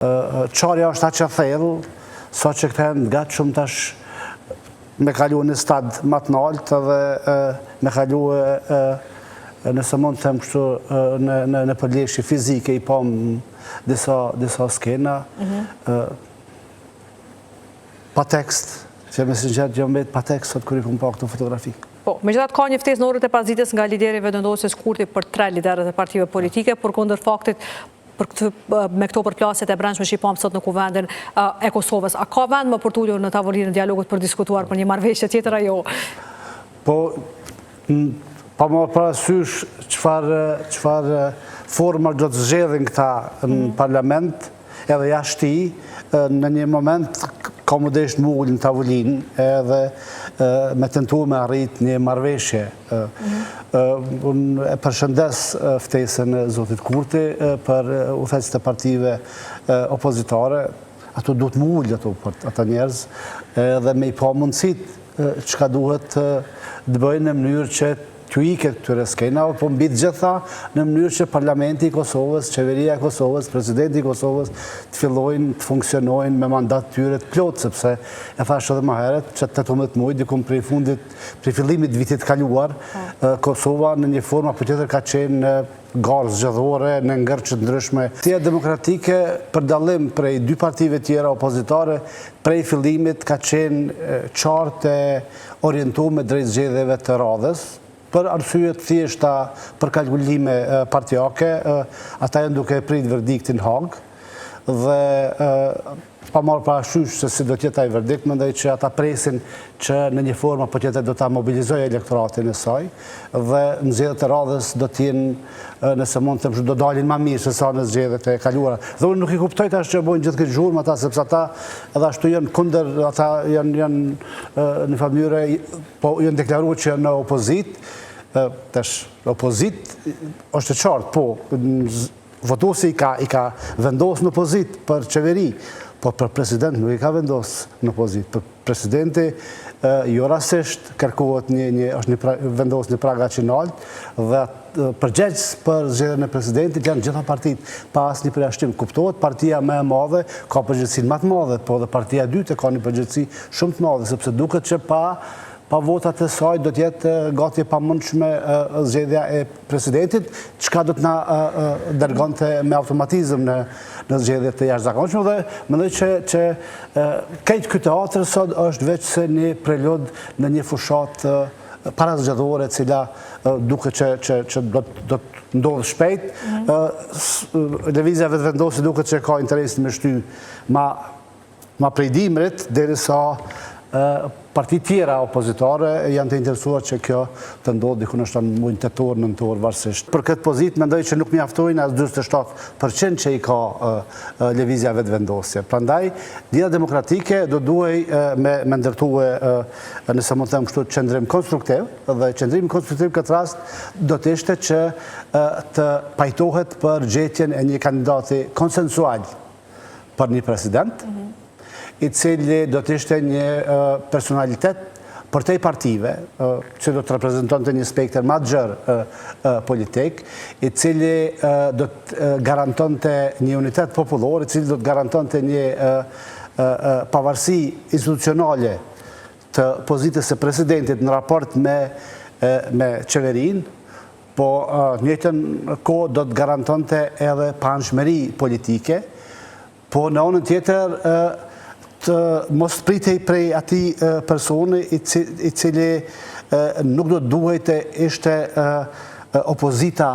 Qarja është aq e thellë, sa që këthen nga shumë tash me kalu në stad më të lartë dhe me kalu nëse mund të them kështu në përleshje fizike I pam disa skena pa tekst, që me sinqert gjë mbet pa tekst sot kur I kam pa këto fotografi. Po, megjithatë ka një ftesë në orët e pasdites nga lideri vendosjes Kurti për 3 liderët e partive politike, përkundër faktit me këto përplasjet e brendshme që I pam sot në kuvendin e Kosovës. A ka vend më për t'ullur në tavolinë e dialogut për diskutuar për një marrëveshje tjetër ajo? Po, pa më parasysh çfarë forma do të zgjedhin këta në parlament, edhe jashtë tij, në një moment ka më desh më ullë në tavolinë edhe me tentu me arrit një marrëveshje. Unë e përshëndes ftesën e Zotit Kurti për udhëheqësit e partive opozitare. Ato duhet më ullë ato për ata njerëz edhe me I pa mundësit çka duhet të bëjnë në mënyrë që t'ju iket këtyre skenave, po mbi të gjitha në mënyrë që Parlamenti I Kosovës, Qeveria e Kosovës, Presidenti I Kosovës të fillojnë të funksionojnë me mandat tyre të plotë, sepse e thash edhe më herët që 18 muaj diku prej fillimit vitit kaluar, Kosova në një formë apo tjetër ka qenë në garë zgjedhore, në ngërçe të ndryshme. Partia Demokratike, për dallim prej 2 partive tjera opozitare, prej fillimit ka qenë qartë e orientuar drejt zgjedhjeve të radhës, për arsye të thjeshta për kalkulime partijake, ata janë duke prit verdiktin Hag, dhe pa marrë parasysh se si do t'jetë ai verdikt, mendoj që ata presin që në një formë apo tjetër do ta mobilizojë elektoratin e saj, dhe në zgjedhjet e radhës do t'jenë, nëse mund të them, do dalin më mirë se sa në zgjedhjet e kaluara. Dhe unë nuk I kuptoj tash që bojnë gjithë këtë zhurmë ata, sepse ata edhe ashtu janë kundër, ata janë në mënyrë, po janë deklaruar që janë në opozitë. Tash opozit është e qartë, po votuesi I ka vendosur në opozit për qeveri, po për president nuk I ka vendosur në opozit. Për presidenti jo rastisht kërkohet është vendosur një prag aq I lartë dhe përgjegjës për zgjedhjen e presidentit janë gjitha partitë pa asnjë përjashtim. Kuptohet, partia më e madhe ka përgjegjësinë më të madhe, po dhe partia e dytë ka një përgjegjësi shumë të madhe, sepse duket që pa votat e saj do t'jetë gati pamundshme zgjedhja e presidentit, çka do t'na dërgonte me automatizëm në zgjedhjet e jashtëzakonshme, dhe mendoj që këtë ky teatr sot është veç se një prelud në një fushat parazgjedhore, e cila duket që do të ndodhë shpejt. Lëvizja vetëvendosje duket që ka interesin me shty ma prej dimrit, derisa partit tjera opozitare janë të interesuar që kjo të ndodhë diku në muajin tetor, nëntor, varsisht. Për këtë pozitë mendoj që nuk mjaftojnë as 47% që I ka lëvizja vetëvendosje. Prandaj, Lidhja Demokratike do duhej me ndërtue, nëse mund të them kështu, qendrim konstruktiv, dhe qendrimi konstruktiv këtë rast do të ishte që të pajtohet për gjetjen e një kandidati konsensual për një president, I cili do të ishte një personalitet për te partive, që do të reprezentonte një spektër ma të gjerë politik, I cili do të garantonte një unitet popullor, I cili do të garantonte një pavarësi institucionale të pozitës e presidentit në raport me qeverin, po njëjtën kohë do të garantonte edhe panshmëri politike, po në anën tjetër të mos pritej prej atij personi I cili nuk do të duhet të ishte opozita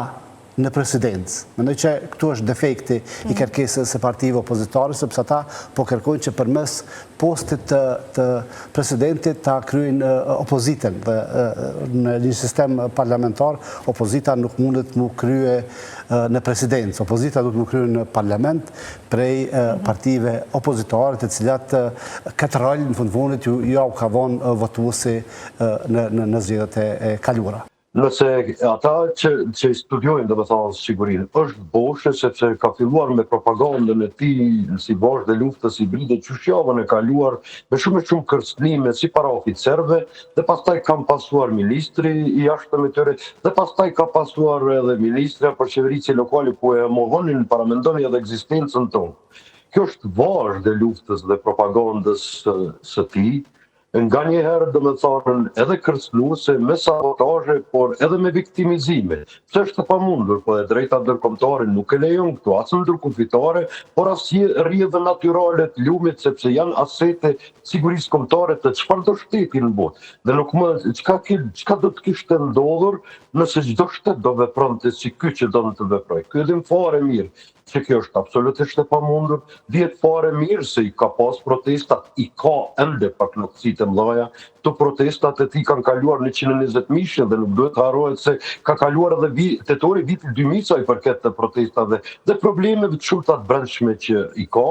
në presidencë. Mendoj që këtu është defekti I kërkesës së partive opozitare, sepse ata po kërkojnë që përmes postit të presidentit ta kryejnë opozitën, dhe në një sistem parlamentar opozita nuk mundet mu krye në presidencë. Opozita duhet mu krye në parlament prej partive opozitare, të cilat këtë rol në fundit ju ka vonë votuesi në zgjedhjet e kaluara. Nëse ata që studiojnë dhe me thanë sigurinë, është boshe sepse ka filluar me propagandën e tij si bashkë dhe luftës hibride qyshjavën e kaluar me shumë kërcënime si para oficerëve, dhe pastaj kam pasuar ministri I jashtëm e tyre, dhe pastaj ka pasuar edhe ministra për qeverisje lokale ku e mohonin, paramendonin edhe ekzistencën tonë. kjo është vazhd e luftës dhe propagandës së tij, nga njëherë dhe me thonën edhe kërcënuese, me sabotaje, por edhe me viktimizime. Pse është pamundur, po e drejta ndërkombëtare nuk e lejon këtu, as ndërkufitare, por as rrjedhë natyrale të lumit, sepse janë asete sigurisë kombëtare të çfarëdo shteti në botë. Dhe nuk më çka do të kishte ndodhur nëse çdo shtet do vepronte si ky që do të veproj. Ky edhe fare mirë që kjo është absolutisht e pamundur, vjet fare mirë se i ka pas protestat, i ka ende paknaqësi të mëdha. Këto protestat e tij kanë kaluar 120.000 dhe nuk duhet harrohet se ka kaluar edhe tetori vitit 2000 sa i përket të protestave dhe problemeve të shumta të brendshme që i ka.